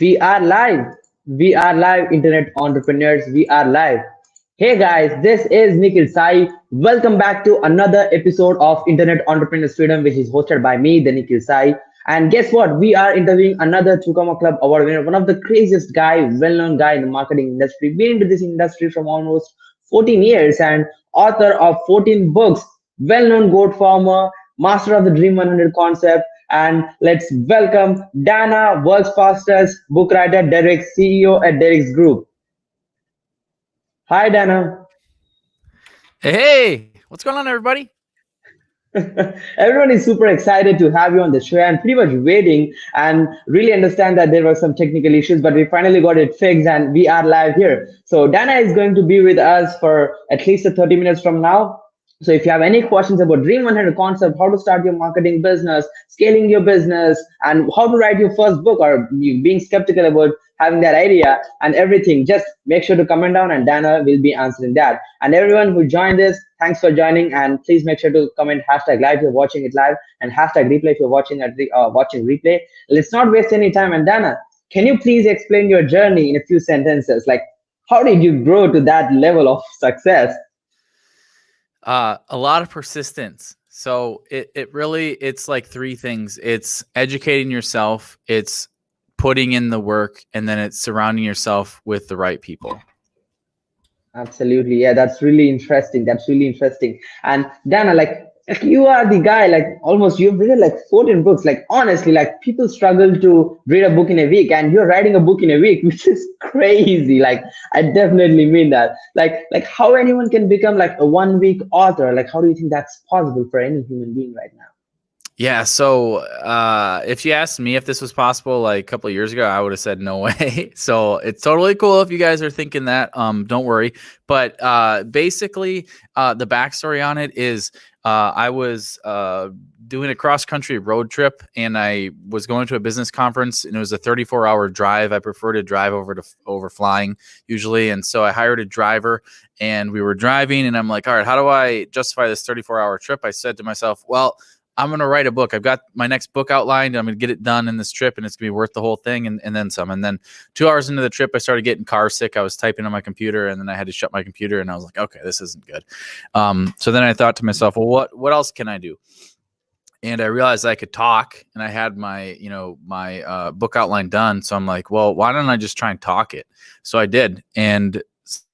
We are live. We are live, internet entrepreneurs. We are live. Hey guys, this is Nikhil Sai. Welcome back to another episode of Internet Entrepreneurs Freedom, which is hosted by me, the Nikhil Sai. And guess what? We are interviewing another Chukama Club award winner, one of the craziest guy, well-known guy in the marketing industry, been into this industry from almost 14 years and author of 14 books, well-known goat farmer, master of the Dream 100 concept, and let's welcome Dana, world's fastest book writer, Derricks, CEO at Derricks Group. Hi, Dana. Hey, what's going on, everybody? Everyone is super excited to have you on the show and pretty much waiting and really understand that there were some technical issues, but we finally got it fixed and we are live here. So Dana is going to be with us for at least 30 minutes from now. So if you have any questions about Dream 100 concept, how to start your marketing business, scaling your business, and how to write your first book, or you being skeptical about having that idea and everything, just make sure to comment down and Dana will be answering that. And everyone who joined this, thanks for joining, and please make sure to comment hashtag live if you're watching it live and hashtag replay if you're watching watching replay. Let's not waste any time. And Dana, can you please explain your journey in a few sentences? Like, how did you grow to that level of success? A lot of persistence. So it's like three things. It's educating yourself, it's putting in the work, and then it's surrounding yourself with the right people. Absolutely. Yeah, that's really interesting. That's really interesting. And Dana, like you are the guy, like almost you've written like 14 books. Like honestly, like people struggle to read a book in a week and you're writing a book in a week, which is crazy. Like I definitely mean that. Like how anyone can become like a 1 week author. Like how do you think that's possible for any human being right now? Yeah. So if you asked me if this was possible like a couple of years ago, I would have said no way. So it's totally cool if you guys are thinking that. Don't worry. But basically, the backstory on it is I was doing a cross-country road trip, and I was going to a business conference, and it was a 34-hour drive. I prefer to drive over flying usually, and so I hired a driver, and we were driving, and I'm like, all right, how do I justify this 34-hour trip? I said to myself, well, I'm going to write a book. I've got my next book outlined. I'm going to get it done in this trip, and it's going to be worth the whole thing and then some. And then 2 hours into the trip, I started getting car sick. I was typing on my computer, and then I had to shut my computer, and I was like, okay, this isn't good. So then I thought to myself, well, what else can I do? And I realized I could talk, and I had my book outline done. So I'm like, well, why don't I just try and talk it? So I did. And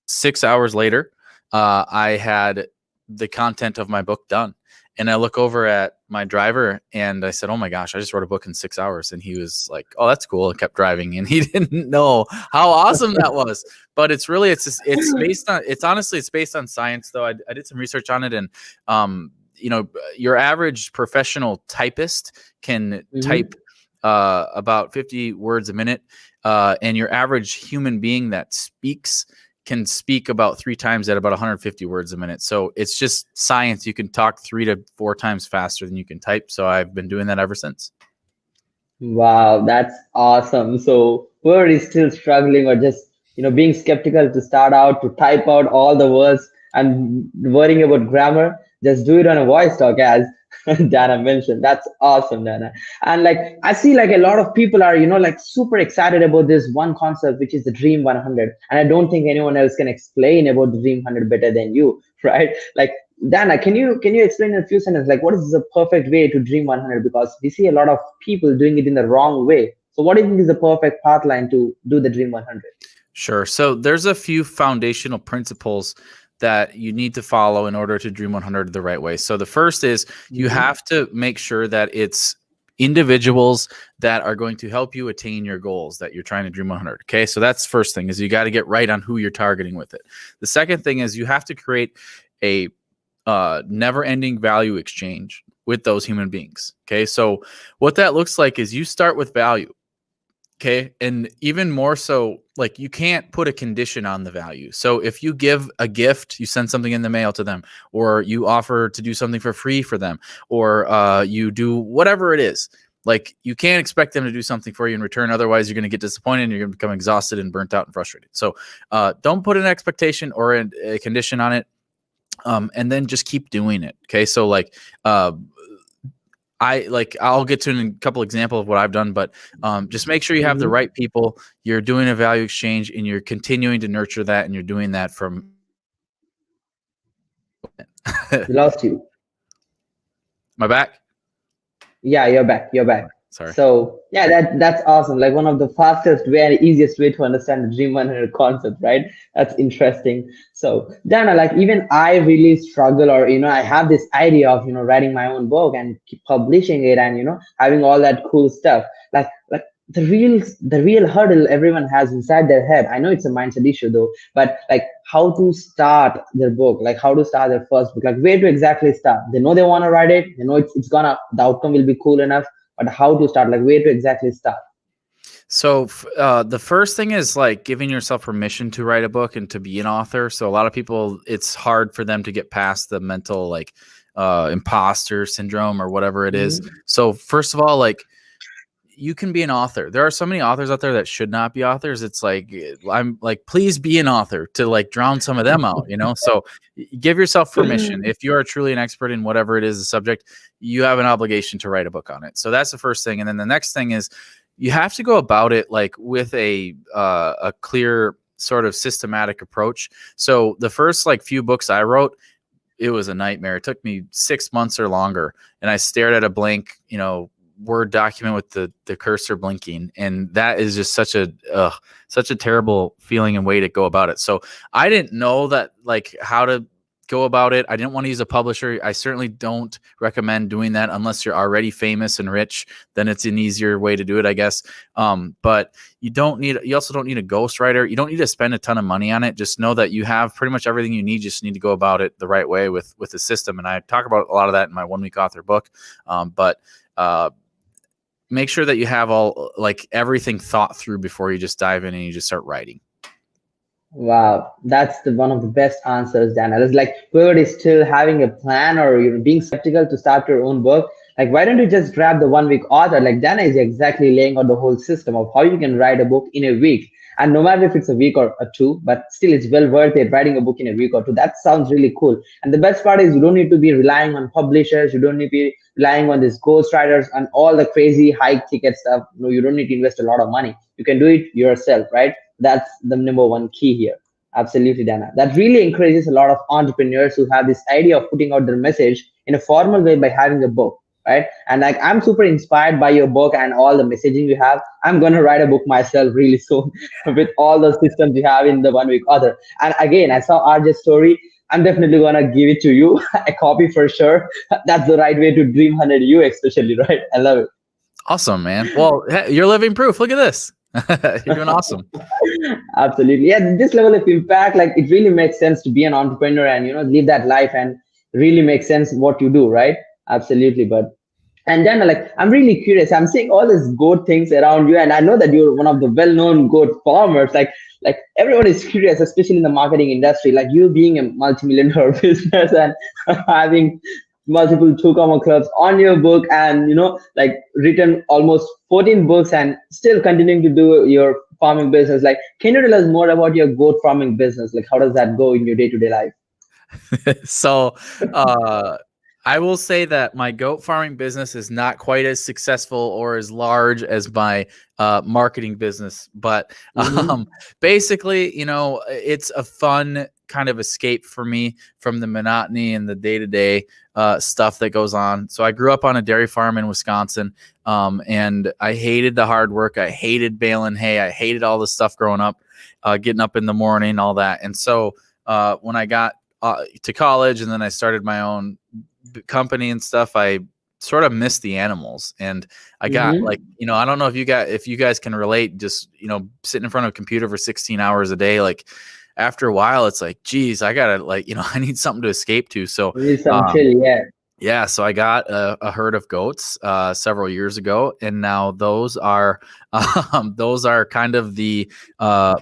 6 hours later, I had the content of my book done. And I look over at my driver and I said, oh my gosh, I just wrote a book in 6 hours. And he was like, oh, that's cool. And kept driving. And he didn't know how awesome that was. But it's based on science though. I did some research on it, and your average professional typist can type about 50 words a minute. And your average human being that speaks can speak about 3 times at about 150 words a minute. So it's just science. You can talk 3 to 4 times faster than you can type. So I've been doing that ever since. Wow, that's awesome. So whoever is still struggling or just being skeptical to start out to type out all the words and worrying about grammar, just do it on a voice talk, as Dana mentioned. That's awesome, Dana. And like I see like a lot of people are like super excited about this one concept, which is the Dream 100. And I don't think anyone else can explain about the Dream 100 better than you, right? Like Dana, can you explain in a few sentences like what is the perfect way to Dream 100? Because we see a lot of people doing it in the wrong way. So what do you think is the perfect path line to do the Dream 100? Sure. So there's a few foundational principles that you need to follow in order to Dream 100 the right way. So the first is you have to make sure that it's individuals that are going to help you attain your goals that you're trying to Dream 100. Okay. So that's the first thing, is you got to get right on who you're targeting with it. The second thing is you have to create a never-ending value exchange with those human beings. Okay. So what that looks like is you start with value. Okay. And even more so, like you can't put a condition on the value. So if you give a gift, you send something in the mail to them, or you offer to do something for free for them, or you do whatever it is, like you can't expect them to do something for you in return. Otherwise, you're going to get disappointed and you're going to become exhausted and burnt out and frustrated. So don't put an expectation or a condition on it. And then just keep doing it. Okay. So like I'll get to a couple examples of what I've done, but just make sure you have the right people. You're doing a value exchange, and you're continuing to nurture that, and you're doing that from. We lost you. My back. Yeah, you're back. You're back. Sorry. So yeah, that's awesome. Like one of the fastest way and easiest way to understand the Dream 100 concept, right? That's interesting. So Dana, like even I really struggle, or I have this idea of writing my own book and keep publishing it, and having all that cool stuff. Like the real hurdle everyone has inside their head. I know it's a mindset issue though, but like how to start their book, like how to start their first book, like where to exactly start. They know they want to write it, the outcome will be cool enough, but how to start, like where to exactly start. So the first thing is like giving yourself permission to write a book and to be an author. So a lot of people, it's hard for them to get past the mental like imposter syndrome or whatever it is. So first of all, like you can be an author. There are so many authors out there that should not be authors. It's like, I'm like, please be an author, to like drown some of them out, So give yourself permission. If you are truly an expert in whatever it is, the subject, you have an obligation to write a book on it. So that's the first thing. And then the next thing is you have to go about it like with a clear sort of systematic approach. So the first like few books I wrote, it was a nightmare. It took me 6 months or longer. And I stared at a blank, Word document with the cursor blinking, and that is just such a terrible feeling and way to go about it. So I didn't know that, like, how to go about it. I didn't want to use a publisher. I certainly don't recommend doing that unless you're already famous and rich. Then it's an easier way to do it, I guess. But you also don't need a ghostwriter. You don't need to spend a ton of money on it. Just know that you have pretty much everything you need. You just need to go about it the right way with the system. And I talk about a lot of that in my 1 week author book. But make sure that you have all like everything thought through before you just dive in and you just start writing. Wow, that's one of the best answers, Dana. It's like whoever is still having a plan, or you're being skeptical to start your own book, like why don't you just grab the 1 week author? Like Dana is exactly laying out the whole system of how you can write a book in a week. And no matter if it's a week or two, but still it's well worth it writing a book in a week or two. That sounds really cool. And the best part is you don't need to be relying on publishers. You don't need to be relying on these ghostwriters and all the crazy high ticket stuff. No, you don't need to invest a lot of money. You can do it yourself, right? That's the number one key here. Absolutely, Dana. That really encourages a lot of entrepreneurs who have this idea of putting out their message in a formal way by having a book, right? And like I'm super inspired by your book and all the messaging you have. I'm gonna write a book myself really soon with all the systems you have in the 1 week author. And again, I saw RJ's story. I'm definitely gonna give it to you a copy for sure. That's the right way to dream 100 you, especially, right? I love it. Awesome, man. Well, you're living proof. Look at this. You're doing awesome. Absolutely. Yeah, this level of impact, like it really makes sense to be an entrepreneur and live that life, and really makes sense what you do, right? Absolutely. And then like I'm really curious. I'm seeing all these goat things around you, and I know that you're one of the well-known goat farmers. Like everyone is curious, especially in the marketing industry. Like you being a multi-million-dollar business and having multiple 2 comma clubs on your book, and like written almost 14 books and still continuing to do your farming business. Like can you tell us more about your goat farming business? Like how does that go in your day-to-day life? So I will say that my goat farming business is not quite as successful or as large as my marketing business, but basically, it's a fun kind of escape for me from the monotony and the day-to-day stuff that goes on. So I grew up on a dairy farm in Wisconsin, and I hated the hard work. I hated baling hay. I hated all the stuff growing up, getting up in the morning, all that. And so when I got to college and then I started my own company and stuff, I sort of missed the animals, and I got like, I don't know if you guys can relate, just, sitting in front of a computer for 16 hours a day, like after a while, it's like, geez, I gotta I need something to escape to. So yeah. So I got a herd of goats several years ago, and now those are kind of the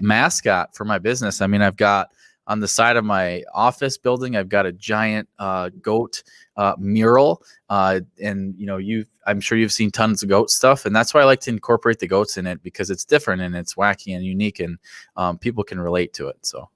mascot for my business. I mean, I've got on the side of my office building, I've got a giant goat mural, and I'm sure you've seen tons of goat stuff, and that's why I like to incorporate the goats in it, because it's different and it's wacky and unique, and people can relate to it. So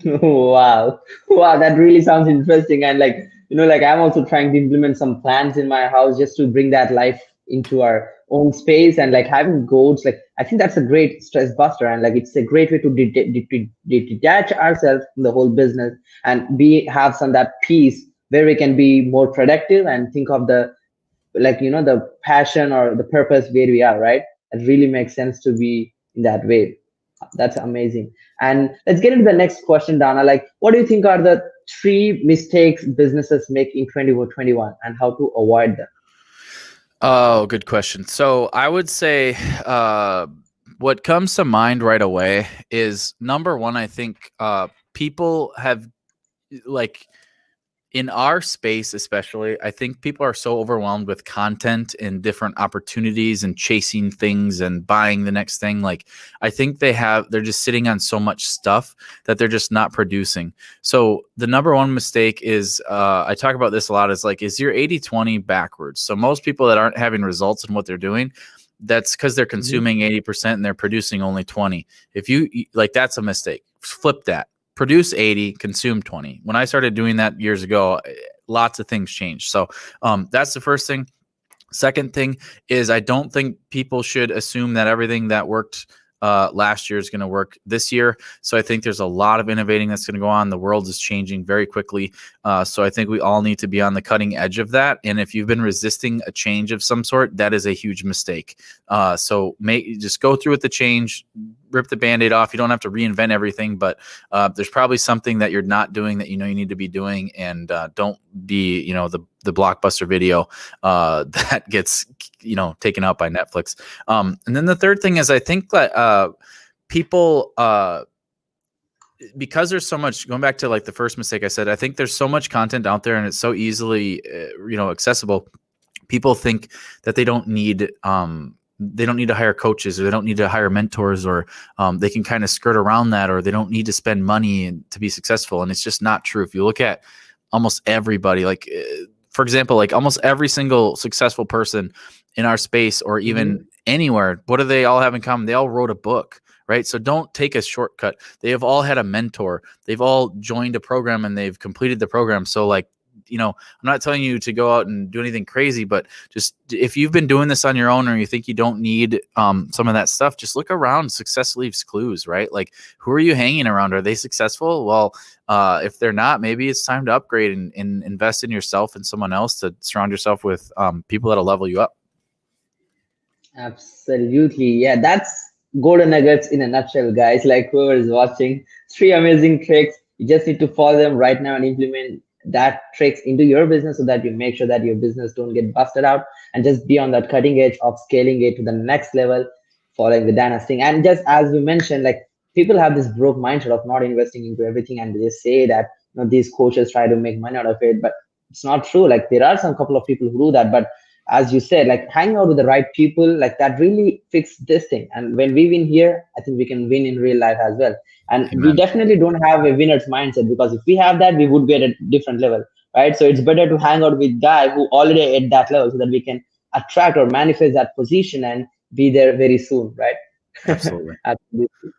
wow, that really sounds interesting. And like like I'm also trying to implement some plans in my house just to bring that life into our own space, and like having goals. Like I think that's a great stress buster, and like it's a great way to detach ourselves from the whole business and be have some that peace where we can be more productive and think of the, like, the passion or the purpose where we are, right? It really makes sense to be in that way. That's amazing. And let's get into the next question, Dana. Like, what do you think are the three mistakes businesses make in 2021 and how to avoid them? Oh, good question. So I would say what comes to mind right away is number one. I think people have, like, in our space, especially, I think people are so overwhelmed with content and different opportunities and chasing things and buying the next thing. Like, I think they're just sitting on so much stuff that they're just not producing. So the number one mistake is, I talk about this a lot, is like, is your 80-20 backwards. So most people that aren't having results in what they're doing, that's because they're consuming 80% and they're producing only 20. If you, like, that's a mistake. Flip that. Produce 80, consume 20. When I started doing that years ago, lots of things changed. So that's the first thing. Second thing is, I don't think people should assume that everything that worked last year is going to work this year. So I think there's a lot of innovating that's going to go on. The world is changing very quickly. So I think we all need to be on the cutting edge of that. And if you've been resisting a change of some sort, that is a huge mistake. So just go through with the change, rip the Band-Aid off. You don't have to reinvent everything, but there's probably something that you're not doing that you need to be doing, and don't be the blockbuster video that gets taken out by Netflix. And then the third thing is, I think that people, because there's so much, going back to like the first mistake I said, I think there's so much content out there and it's so easily accessible. People think that they don't need to hire coaches, or they don't need to hire mentors, or they can kind of skirt around that, or they don't need to spend money to be successful. And it's just not true. If you look at almost everybody, like for example, like almost every single successful person in our space, or even anywhere, what do they all have in common? They all wrote a book, right? So don't take a shortcut. They have all had a mentor. They've all joined a program and they've completed the program. So like, I'm not telling you to go out and do anything crazy, but just if you've been doing this on your own, or you think you don't need some of that stuff, just look around. Success leaves clues, right? Like, who are you hanging around? Are they successful? Well, if they're not, maybe it's time to upgrade and invest in yourself and someone else, to surround yourself with people that'll level you up. Absolutely. Yeah, that's golden nuggets in a nutshell, guys. Like, whoever is watching, three amazing tricks. You just need to follow them right now and implement that tricks into your business, so that you make sure that your business don't get busted out, and just be on that cutting edge of scaling it to the next level, following the Dana's thing. And just as we mentioned, like, people have this broke mindset of not investing into everything, and they just say that these coaches try to make money out of it, but it's not true. Like, there are some couple of people who do that, but as you said, like, hanging out with the right people, like, that really fix this thing. And when we win here, I think we can win in real life as well. And Amen. We definitely don't have a winner's mindset, because if we have that, we would be at a different level, right? So it's better to hang out with guy who already at that level, so that we can attract or manifest that position and be there very soon, right? Absolutely. Absolutely.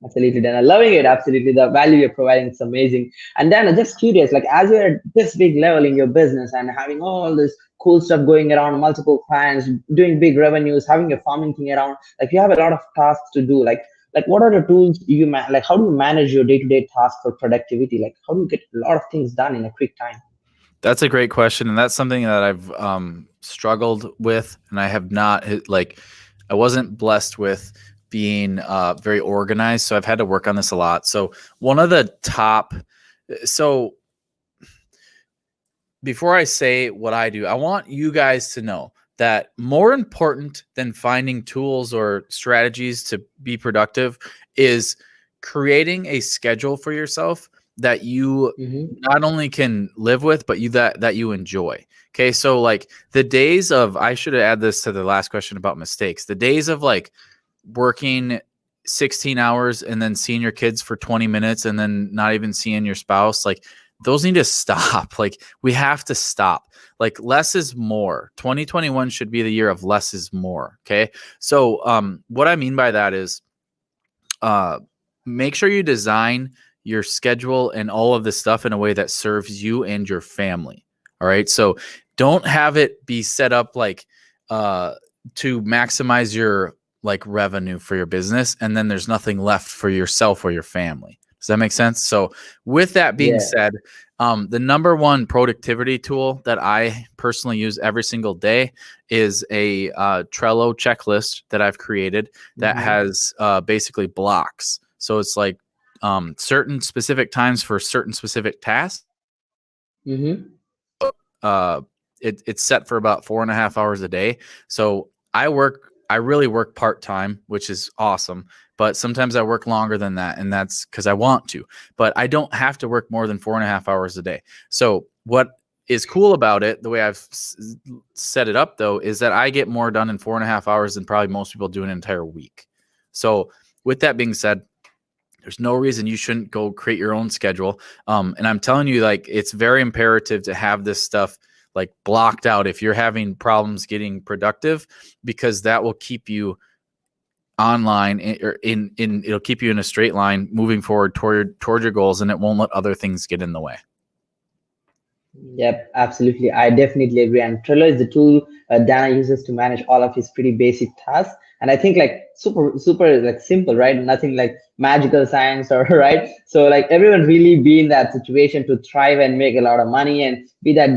Absolutely, Dan. I'm loving it. Absolutely. The value you're providing is amazing. And then I'm just curious, like, as you're at this big level in your business and having all this cool stuff going around, multiple clients, doing big revenues, having a farming thing around, like, you have a lot of tasks to do. Like what are the tools like, how do you manage your day-to-day tasks for productivity? Like, how do you get a lot of things done in a quick time? That's a great question. And that's something that I've struggled with. And I have not I wasn't blessed with being very organized. So I've had to work on this a lot. So before I say what I do, I want you guys to know that more important than finding tools or strategies to be productive is creating a schedule for yourself that you not only can live with, but that you enjoy. Okay. So like the days of, I should add this to the last question about mistakes, the days of like working 16 hours and then seeing your kids for 20 minutes and then not even seeing your spouse, like those need to stop. Like we have to stop. Like less is more. 2021 should be the year of less is more. Okay. So what I mean by that is make sure you design your schedule and all of this stuff in a way that serves you and your family. All right. So don't have it be set up like to maximize your like revenue for your business, and then there's nothing left for yourself or your family. Does that make sense? So with that being Yeah. said, the number one productivity tool that I personally use every single day is a Trello checklist that I've created that Mm-hmm. has basically blocks. So it's like certain specific times for certain specific tasks. Mm-hmm. uh it's set for about 4.5 hours a day. So I really work part-time, which is awesome, but sometimes I work longer than that, and that's because I want to, but I don't have to work more than 4.5 hours a day. So what is cool about it, the way I've set it up though, is that I get more done in 4.5 hours than probably most people do in an entire week. So with that being said, there's no reason you shouldn't go create your own schedule. And I'm telling you, like, it's very imperative to have this stuff like blocked out if you're having problems getting productive, because that will keep you online or in it'll keep you in a straight line moving forward toward your goals, and it won't let other things get in the way. Yep, absolutely. I definitely agree. And Trello is the tool Dana uses to manage all of his pretty basic tasks. And I think like super like simple, right? Nothing like magical science or right. So like everyone really be in that situation to thrive and make a lot of money and be that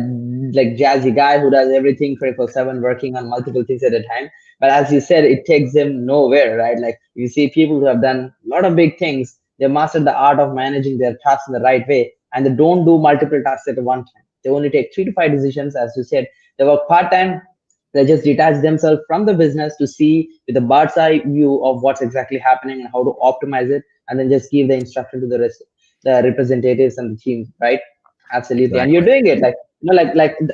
like jazzy guy who does everything 24/7, working on multiple things at a time. But as you said, it takes them nowhere, right? Like you see people who have done a lot of big things, they mastered the art of managing their tasks in the right way, and they don't do multiple tasks at one time. They only take 3 to 5 decisions, as you said. They work part time. They just detach themselves from the business to see with a bird's eye view of what's exactly happening and how to optimize it, and then just give the instruction to the representatives and the team, right? Absolutely. And you're Exactly. doing it like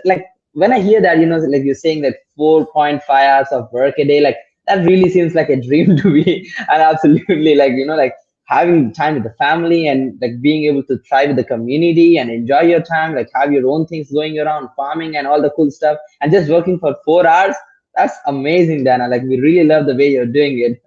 like when I hear that, like you're saying that 4.5 hours of work a day, like that really seems like a dream to me. And absolutely, like like having time with the family and like being able to thrive with the community and enjoy your time, like have your own things going around, farming and all the cool stuff, and just working for 4 hours. That's amazing, Dana. Like we really love the way you're doing it,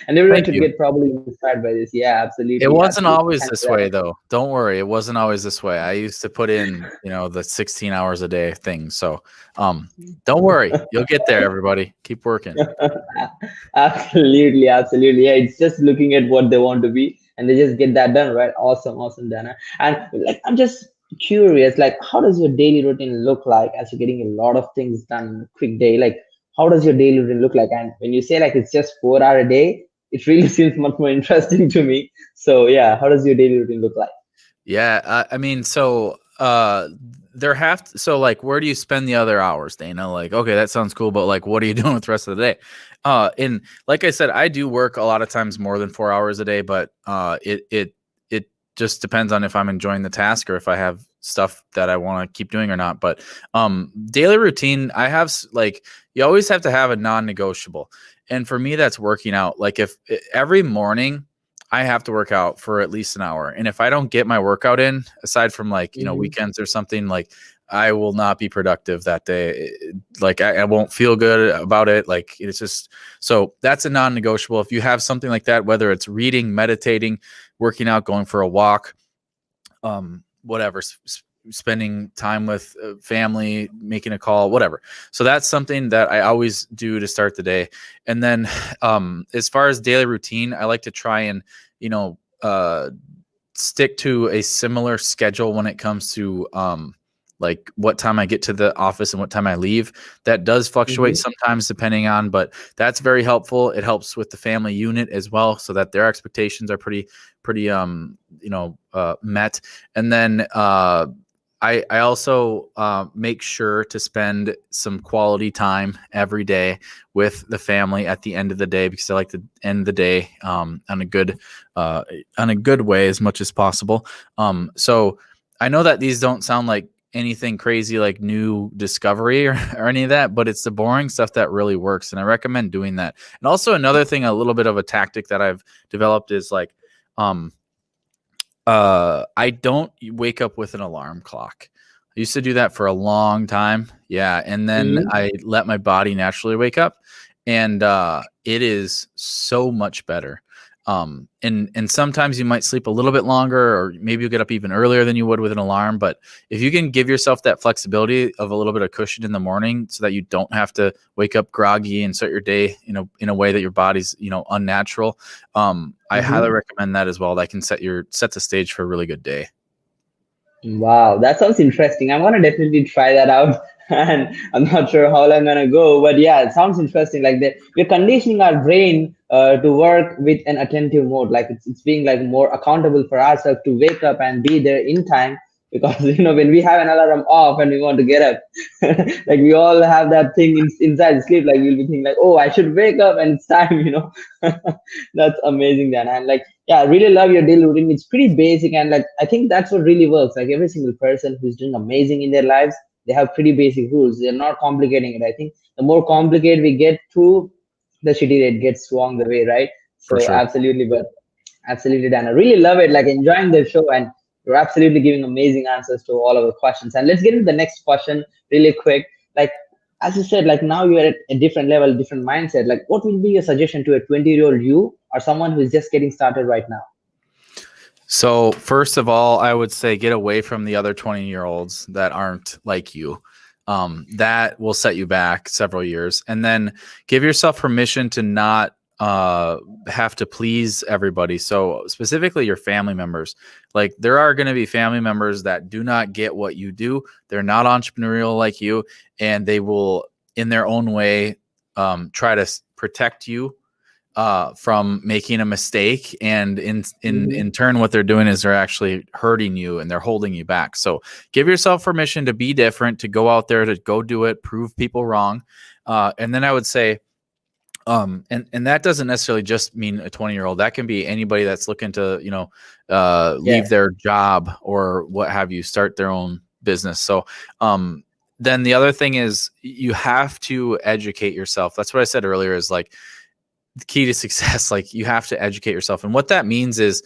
and everyone Thank should you. get probably inspired by this. Yeah, It absolutely, wasn't absolutely. always Thanks this for that. way though. Don't worry. It wasn't always this way. I used to put in, the 16 hours a day thing. So, don't worry. You'll get there, everybody. Keep working. Absolutely, absolutely. Yeah, it's just looking at what they want to be and they just get that done, right? Awesome, awesome, Dana. And like I'm just curious, like how does your daily routine look like as you're getting a lot of things done in a quick day? Like how does your daily routine look like? And when you say like it's just 4 hour a day, it really seems much more interesting to me. So yeah, how does your daily routine look like? Yeah, I mean, so so like, where do you spend the other hours, Dana? Like, okay, that sounds cool, but like, what are you doing with the rest of the day? And like I said, I do work a lot of times more than 4 hours a day, but it just depends on if I'm enjoying the task or if I have stuff that I want to keep doing or not. But daily routine, I have like, you always have to have a non-negotiable, and for me, that's working out. Like if every morning I have to work out for at least an hour. And if I don't get my workout in, aside from like, Hmm. weekends or something, like I will not be productive that day. Like I won't feel good about it. Like it's just, so that's a non-negotiable. If you have something like that, whether it's reading, meditating, working out, going for a walk, whatever, spending time with family, making a call, whatever. So that's something that I always do to start the day. And then as far as daily routine, I like to try and, stick to a similar schedule when it comes to like what time I get to the office and what time I leave. That does fluctuate Hmm. sometimes depending on, but that's very helpful. It helps with the family unit as well, so that their expectations are pretty met. And then I also make sure to spend some quality time every day with the family at the end of the day, because I like to end the day on a good way as much as possible. So I know that these don't sound like anything crazy like new discovery or any of that, but it's the boring stuff that really works, and I recommend doing that. And also another thing, a little bit of a tactic that I've developed is like I don't wake up with an alarm clock. I used to do that for a long time. Yeah. And then Hmm. I let my body naturally wake up. And it is so much better. And sometimes you might sleep a little bit longer, or maybe you'll get up even earlier than you would with an alarm. But if you can give yourself that flexibility of a little bit of cushion in the morning so that you don't have to wake up groggy and start your day, in a way that your body's, unnatural. I highly recommend that as well. That can set the stage for a really good day. Wow, that sounds interesting. I'm gonna definitely try that out, and I'm not sure how long I'm gonna go, but yeah, it sounds interesting. Like that, we're conditioning our brain to work with an attentive mode. Like it's being like more accountable for ourselves to wake up and be there in time. Because when we have an alarm off and we want to get up, like we all have that thing inside sleep. Like we'll be thinking like, oh, I should wake up and it's time. That's amazing, Dan. And like, yeah, I really love your daily routine. It's pretty basic, and like I think that's what really works. Like every single person who's doing amazing in their lives, they have pretty basic rules. They're not complicating it. I think the more complicated we get to, the shittier it gets along the way, right? For So sure. absolutely, but absolutely, Dan. I really love it. Like enjoying the show, and you're absolutely giving amazing answers to all of the questions. And let's get into the next question really quick. Like as you said, like now you're at a different level, different mindset. Like what will be your suggestion to a 20-year-old you or someone who is just getting started right now? So first of all, I would say get away from the other 20-year-olds that aren't like you. That will set you back several years. And then give yourself permission to not have to please everybody. So specifically your family members. Like there are going to be family members that do not get what you do. They're not entrepreneurial like you, and they will, in their own way, try to protect you from making a mistake, and in turn what they're doing is they're actually hurting you and they're holding you back. So give yourself permission to be different, to go out there, to go do it, prove people wrong. And then I would say and that doesn't necessarily just mean a 20-year-old. That can be anybody that's looking to leave their job or what have you, start their own business. So then the other thing is you have to educate yourself. That's what I said earlier, is like the key to success. Like you have to educate yourself. And what that means is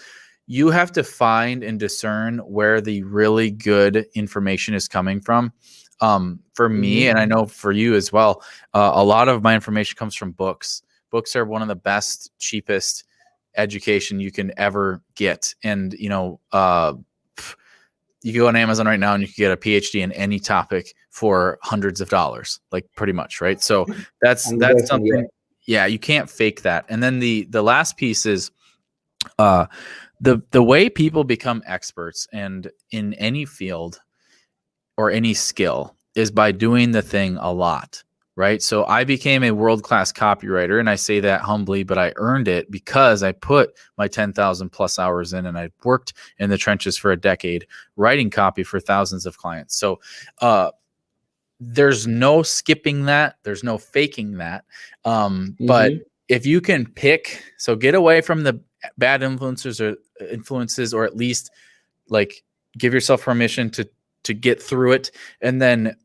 you have to find and discern where the really good information is coming from. For me, and I know for you as well, a lot of my information comes from books. Books are one of the best, cheapest education you can ever get. And, you go on Amazon right now and you can get a PhD in any topic for hundreds of dollars, like pretty much. Right. So that's something. Yeah, you can't fake that. And then the last piece is the way people become experts and in any field or any skill is by doing the thing a lot, right? So I became a world-class copywriter, and I say that humbly, but I earned it because I put my 10,000 plus hours in, and I worked in the trenches for a decade writing copy for thousands of clients. So there's no skipping that. There's no faking that. But if you can pick, so get away from the bad influences, or at least like give yourself permission to get through it, and then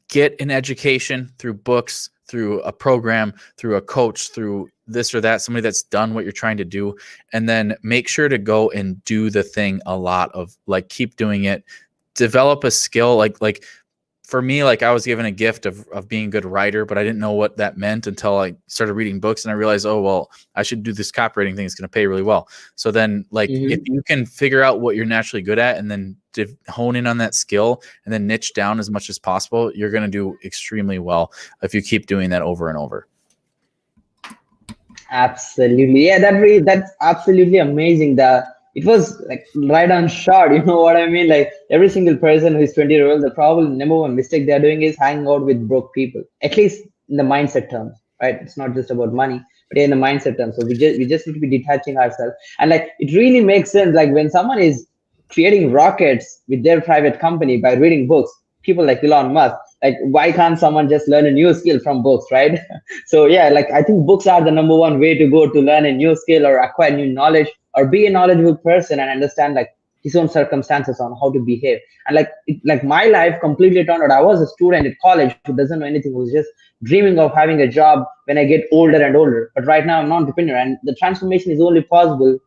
get an education through books, through a program, through a coach, through this or that, somebody that's done what you're trying to do. And then make sure to go and do the thing a lot of, like, keep doing it, develop a skill. Like for me, like I was given a gift of being a good writer, but I didn't know what that meant until I started reading books, and I realized, oh, well, I should do this copywriting thing. It's going to pay really well. So then like if you can figure out what you're naturally good at and then hone in on that skill and then niche down as much as possible, you're going to do extremely well if you keep doing that over and over. Absolutely. Yeah, that's absolutely amazing. It was like right on shot. You know what I mean? Like every single person who is 20 years old, the probably number one mistake they're doing is hanging out with broke people, at least in the mindset terms, right? It's not just about money, but in the mindset terms. So we just need to be detaching ourselves. And like, it really makes sense. Like when someone is creating rockets with their private company by reading books, people like Elon Musk, like why can't someone just learn a new skill from books, right? So yeah, like I think books are the number one way to go to learn a new skill or acquire new knowledge or be a knowledgeable person and understand like his own circumstances on how to behave. And like my life completely turned out. I was a student at college who doesn't know anything, who's just dreaming of having a job when I get older and older. But right now I'm an entrepreneur, and the transformation is only possible.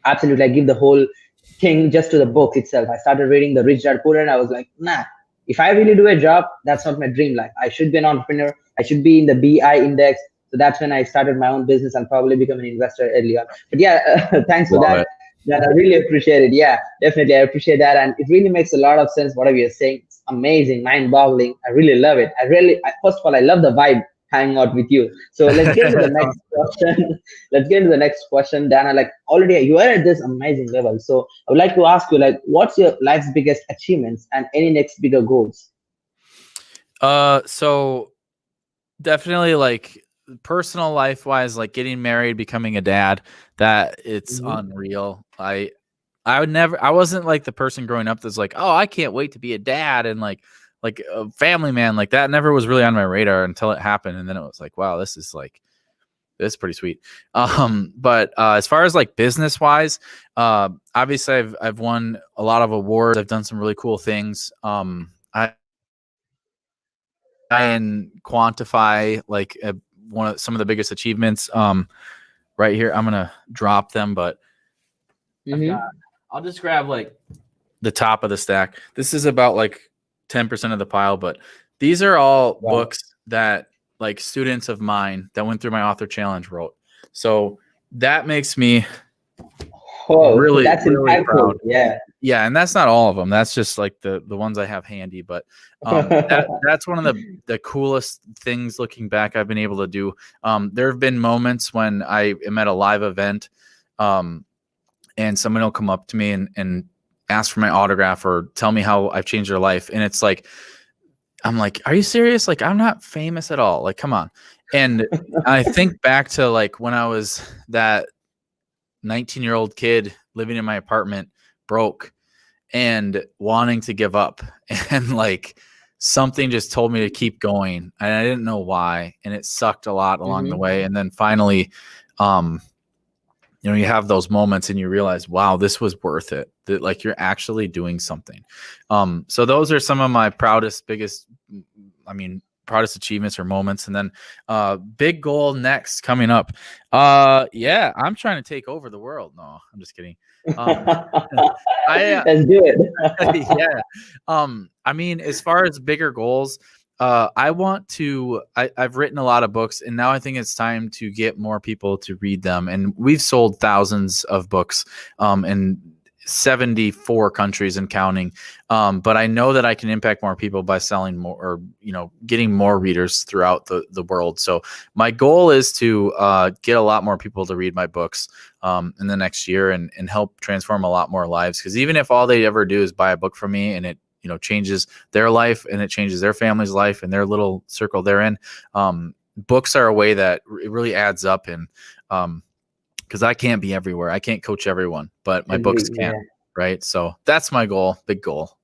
Absolutely, I give the whole thing just to the book itself. I started reading the Rich Dad Poor Dad, and I was like, nah, if I really do a job, that's not my dream life. I should be an entrepreneur. I should be in the BI index, So that's when I started my own business and probably become an investor early on. But yeah, thanks for Love that. it. That I really appreciate it. Yeah, definitely. I appreciate that. And it really makes a lot of sense, whatever you're saying. It's amazing, mind boggling. I really love it. First of all, I love the vibe hanging out with you. So let's get into the That's next awesome. question. Let's get into the next question, Dana. Like already you are at this amazing level. So I would like to ask you, like, what's your life's biggest achievements and any next bigger goals? So definitely like personal life wise, like getting married, becoming a dad, that it's Hmm. unreal. I wasn't like the person growing up that's like, oh, I can't wait to be a dad and like a family man. Like that never was really on my radar until it happened. And then it was like, wow, this is pretty sweet. But as far as like business wise, obviously I've won a lot of awards. I've done some really cool things. I and quantify like some of the biggest achievements right here. I'm gonna drop them, but Hmm. I'll just grab like the top of the stack. This is about like 10% of the pile, but these are all Wow. books that like students of mine that went through my author challenge wrote. So that makes me Oh, really, that's really impactful. proud. Yeah. Yeah, and that's not all of them. That's just like the ones I have handy. But that's one of the coolest things looking back I've been able to do. There have been moments when I am at a live event, and someone will come up to me and ask for my autograph or tell me how I've changed their life, and it's like I'm like, are you serious? Like I'm not famous at all. Like come on. And I think back to like when I was that 19-year-old kid living in my apartment, broke and wanting to give up and like something just told me to keep going and I didn't know why and it sucked a lot along the Hmm. way and then finally um you have those moments and you realize wow this was worth it, that like you're actually doing something. So those are some of my proudest achievements or moments. And then big goal next coming up, yeah, I'm trying to take over the world. No, I'm just kidding. um I Let's do it. yeah. I mean, as far as bigger goals, I've written a lot of books and now I think it's time to get more people to read them. And we've sold thousands of books in 74 countries and counting. But I know that I can impact more people by selling more or, getting more readers throughout the world. So my goal is to get a lot more people to read my books in the next year and help transform a lot more lives. Because even if all they ever do is buy a book from me and it changes their life and it changes their family's life and their little circle they're in, books are a way that it really adds up. And because I can't be everywhere, I can't coach everyone, but my books Agree. can. Yeah. Right. So that's my goal, big goal.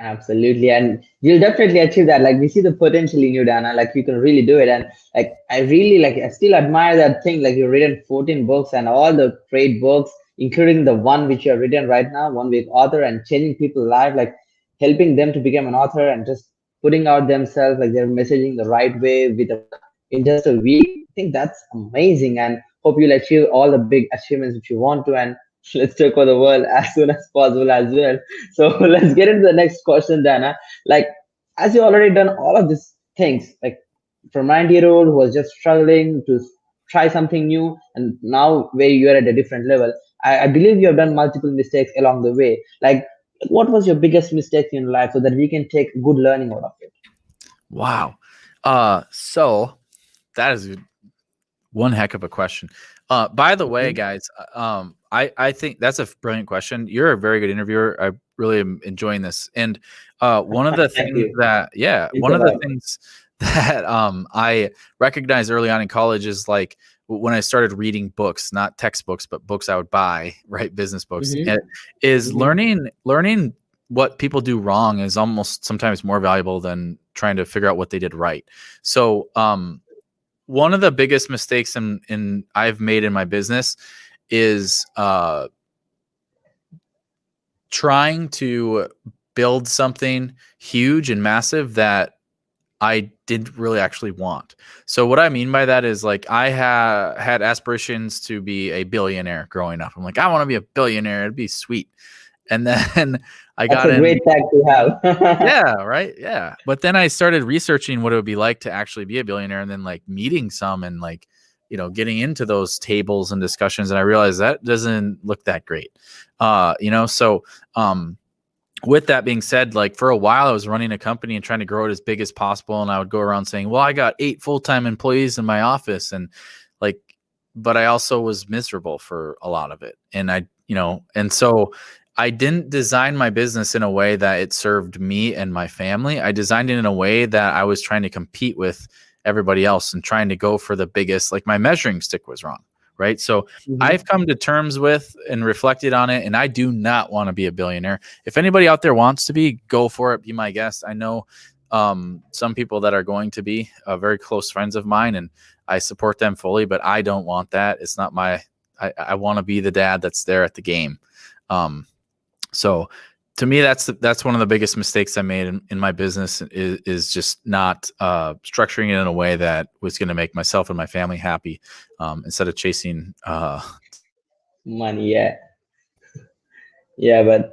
Absolutely, and you'll definitely achieve that. Like we see the potential in you, Dana. Like you can really do it, and like I really like. I still admire that thing. Like you've written 14 books and all the great books, including the one which you have written right now, One Week Author, and changing people's life, like helping them to become an author and just putting out themselves like they're messaging the right way with a book in just a week. I think that's amazing, and hope you'll achieve all the big achievements which you want to, and let's take over the world as soon as possible as well. So let's get into the next question, Dana. Like, as you already done all of these things, like from 90-year-old who was just struggling to try something new, and now where you are at a different level, I believe you have done multiple mistakes along the way. Like, what was your biggest mistake in life so that we can take good learning out of it? Wow. So that is one heck of a question. By the way, Mhm. guys, I think that's a brilliant question. You're a very good interviewer. I really am enjoying this. And one of the Thank things you. that, yeah, Thanks one a of the lot. things that I recognized early on in college is like when I started reading books, not textbooks, but books I would buy, right? Business books, Hmm. and is Hmm. learning what people do wrong is almost sometimes more valuable than trying to figure out what they did right. So, one of the biggest mistakes in I've made in my business is trying to build something huge and massive that I didn't really actually want. So what I mean by that is like I had aspirations to be a billionaire growing up. I'm like, I want to be a billionaire. It'd be sweet. And then I That's got a in. great tag to have. Yeah, right. Yeah. But then I started researching what it would be like to actually be a billionaire, and then like meeting some and like, getting into those tables and discussions. And I realized that doesn't look that great. So with that being said, like for a while I was running a company and trying to grow it as big as possible. And I would go around saying, well, I got 8 full-time employees in my office. And like, but I also was miserable for a lot of it. And and so I didn't design my business in a way that it served me and my family. I designed it in a way that I was trying to compete with everybody else and trying to go for the biggest, like my measuring stick was wrong. Right. So I've come to terms with and reflected on it. And I do not want to be a billionaire. If anybody out there wants to be, go for it. Be my guest. I know some people that are going to be very close friends of mine, and I support them fully, but I don't want that. It's not I want to be the dad that's there at the game. So to me, that's one of the biggest mistakes I made in my business is just not structuring it in a way that was going to make myself and my family happy, instead of chasing Money. But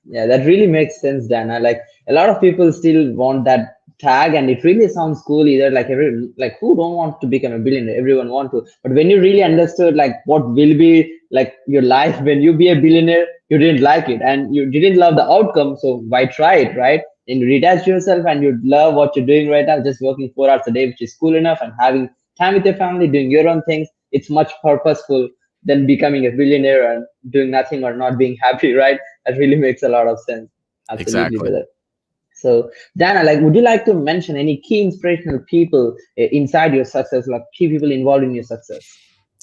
that really makes sense, Dana. Like a lot of people still want that tag, and it really sounds cool. Either like who don't want to become a billionaire? Everyone want to. But when you really understood like what will be like your life when you be a billionaire, you didn't like it and you didn't love the outcome. So why try it, right? And you detach yourself and you love what you're doing right now, just working 4 hours a day, which is cool enough, and having time with your family, doing your own things. It's much purposeful than becoming a billionaire and doing nothing or not being happy, right? That really makes a lot of sense. Absolutely, exactly. brother. So, Dana, like, would you like to mention any key inspirational people inside your success, like key people involved in your success?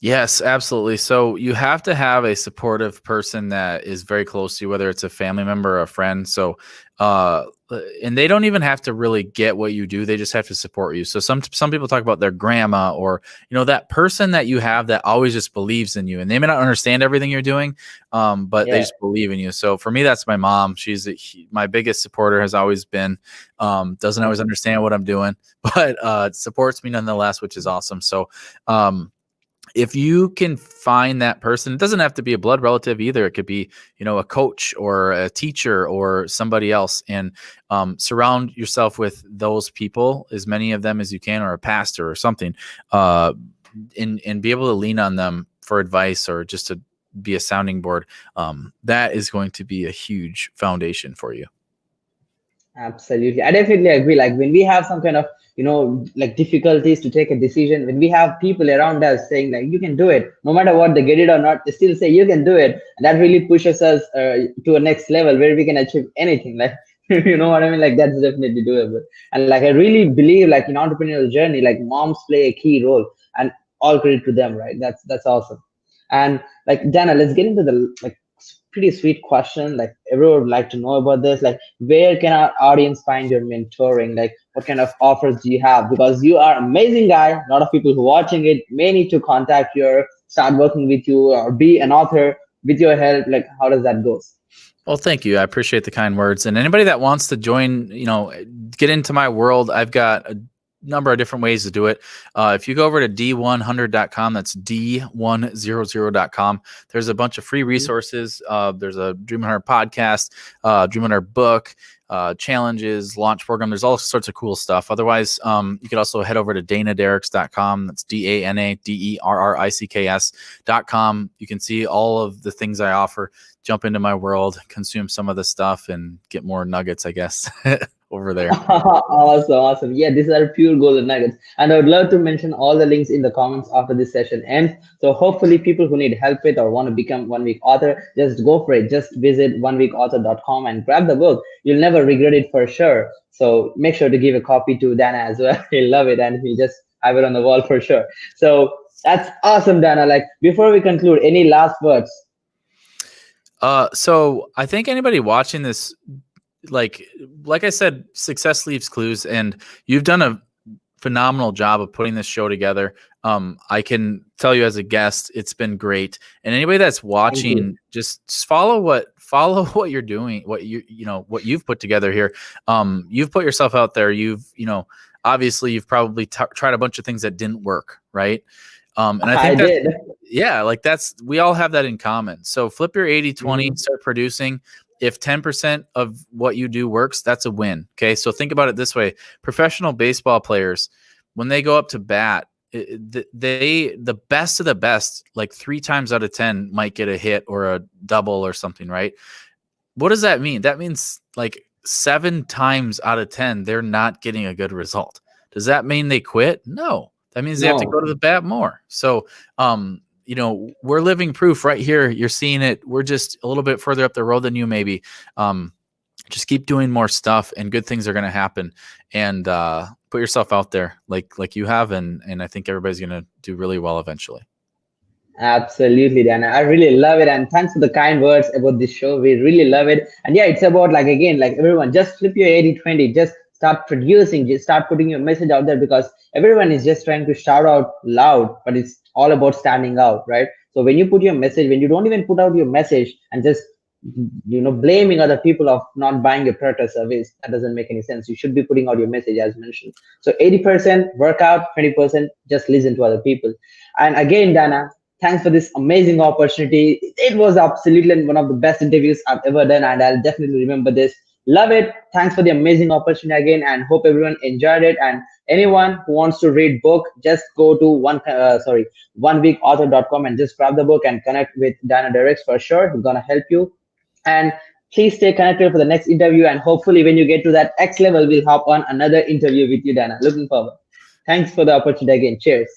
Yes, absolutely. So you have to have a supportive person that is very close to you, whether it's a family member or a friend. So, and they don't even have to really get what you do. They just have to support you. So some people talk about their grandma, or, that person that you have that always just believes in you, and they may not understand everything you're doing, but they just believe in you. So for me, that's my mom. She's my biggest supporter, has always been, doesn't always understand what I'm doing, but supports me nonetheless, which is awesome. So, if you can find that person, it doesn't have to be a blood relative either. It could be, a coach or a teacher or somebody else, and surround yourself with those people, as many of them as you can, or a pastor or something, and be able to lean on them for advice or just to be a sounding board. That is going to be a huge foundation for you. Absolutely. I definitely agree. Like when we have some kind of, like difficulties to take a decision, when we have people around us saying like, you can do it, no matter what they get it or not, they still say you can do it. And that really pushes us to a next level where we can achieve anything. Like, you know what I mean? Like that's definitely doable. And like, I really believe like in entrepreneurial journey, like moms play a key role, and all credit to them, right? That's awesome. And like, Dana, let's get into the like pretty sweet question. Like everyone would like to know about this. Like, where can our audience find your mentoring? Like, what kind of offers do you have? Because you are amazing guy. A lot of people who are watching it may need to contact you, or start working with you, or be an author with your help. Like, how does that go? Well, thank you. I appreciate the kind words. And anybody that wants to join, get into my world, I've got a number of different ways to do it. If you go over to d100.com, that's d100.com. There's a bunch of free resources. There's a Dream 100 podcast, Dream 100 book, challenges, launch program. There's all sorts of cool stuff. Otherwise, you could also head over to DanaDerricks.com. That's DanaDerricks.com. You can see all of the things I offer. Jump into my world, consume some of the stuff, and get more nuggets, I guess, over there. Awesome. Yeah, these are pure golden nuggets. And I would love to mention all the links in the comments after this session ends. So hopefully people who need help with or want to become 1 week author, just go for it. Just visit oneweekauthor.com and grab the book. You'll never regret it for sure. So make sure to give a copy to Dana as well. He'll love it, and he'll just have it on the wall for sure. So that's awesome, Dana. Like before we conclude, any last words? So I think anybody watching this, like I said, success leaves clues, and you've done a phenomenal job of putting this show together. I can tell you as a guest, it's been great. And anybody that's watching, just follow what you're doing, what what you've put together here. You've put yourself out there. Obviously you've probably tried a bunch of things that didn't work. Right. And I think yeah, like we all have that in common. So flip your 80-20, Mhm. start producing. If 10% of what you do works, that's a win. Okay. So think about it this way. Professional baseball players, when they go up to bat, the best of the best, like 3 times out of 10 might get a hit or a double or something, right? What does that mean? That means like 7 times out of 10, they're not getting a good result. Does that mean they quit? No. That means they have to go to No. the bat more. So, we're living proof right here. You're seeing it. We're just a little bit further up the road than you, maybe. Just keep doing more stuff, and good things are going to happen. And put yourself out there, like you have, and I think everybody's going to do really well eventually. Absolutely, Dana. I really love it. And thanks for the kind words about this show. We really love it. And yeah, it's about like, again, like everyone, just flip your 80-20. Just start producing, just start putting your message out there because everyone is just trying to shout out loud, but it's all about standing out, right? So when you put your message, when you don't even put out your message and just, blaming other people of not buying your product or service, that doesn't make any sense. You should be putting out your message as mentioned. So 80% workout, 20% just listen to other people. And again, Dana, thanks for this amazing opportunity. It was absolutely one of the best interviews I've ever done, and I'll definitely remember this. Love it. Thanks for the amazing opportunity again, and hope everyone enjoyed it. And anyone who wants to read book, just go to oneweekauthor.com and just grab the book and connect with Dana Derricks for sure. He's gonna help you. And please stay connected for the next interview. And hopefully, when you get to that X level, we'll hop on another interview with you, Dana. Looking forward. Thanks for the opportunity again. Cheers.